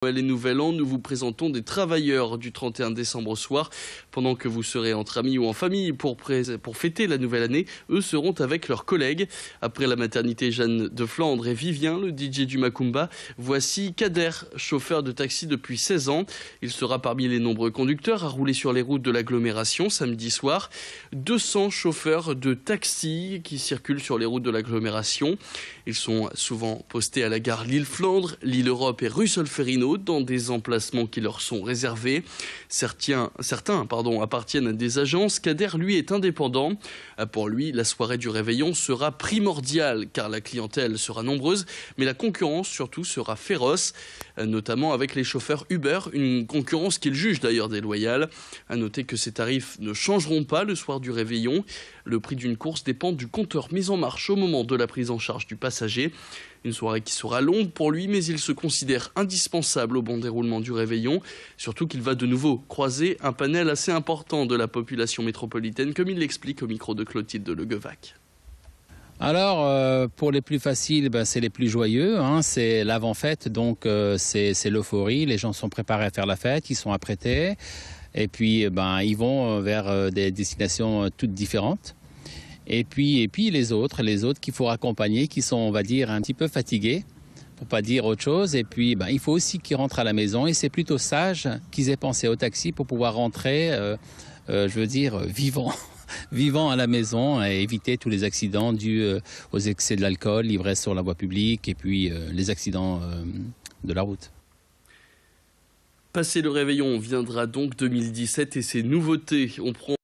Noël et Nouvel An, nous vous présentons des travailleurs du 31 décembre au soir. Pendant que vous serez entre amis ou en famille pour fêter la nouvelle année, eux seront avec leurs collègues. Après la maternité Jeanne de Flandre et Vivien, le DJ du Macumba, voici Kader, chauffeur de taxi depuis 16 ans. Il sera parmi les nombreux conducteurs à rouler sur les routes de l'agglomération samedi soir. 200 chauffeurs de taxi qui circulent sur les routes de l'agglomération. Ils sont souvent postés à la gare Lille-Flandre, Lille-Europe et rue Solferino, dans des emplacements qui leur sont réservés. Certains appartiennent à des agences. Kader, lui, est indépendant. Pour lui, la soirée du réveillon sera primordiale car la clientèle sera nombreuse, mais la concurrence surtout sera féroce, notamment avec les chauffeurs Uber, une concurrence qu'il juge d'ailleurs déloyale. À noter que ces tarifs ne changeront pas le soir du réveillon. Le prix d'une course dépend du compteur mis en marche au moment de la prise en charge du passager. Une soirée qui sera longue pour lui, mais il se considère indispensable au bon déroulement du réveillon, surtout qu'il va de nouveau croiser un panel assez important de la population métropolitaine, comme il l'explique au micro de Clotilde de Leguevac. Alors, pour les plus faciles, c'est les plus joyeux, c'est l'avant-fête, donc c'est l'euphorie, les gens sont préparés à faire la fête, ils sont apprêtés, et puis ils vont vers des destinations toutes différentes. Et puis les autres qu'il faut accompagner, qui sont, on va dire, un petit peu fatigués, pour pas dire autre chose. Et puis, il faut aussi qu'ils rentrent à la maison. Et c'est plutôt sage qu'ils aient pensé au taxi pour pouvoir rentrer, vivant à la maison et éviter tous les accidents dus aux excès de l'alcool, l'ivresse sur la voie publique et puis les accidents de la route. Passé le réveillon, viendra donc 2017 et ses nouveautés. On prend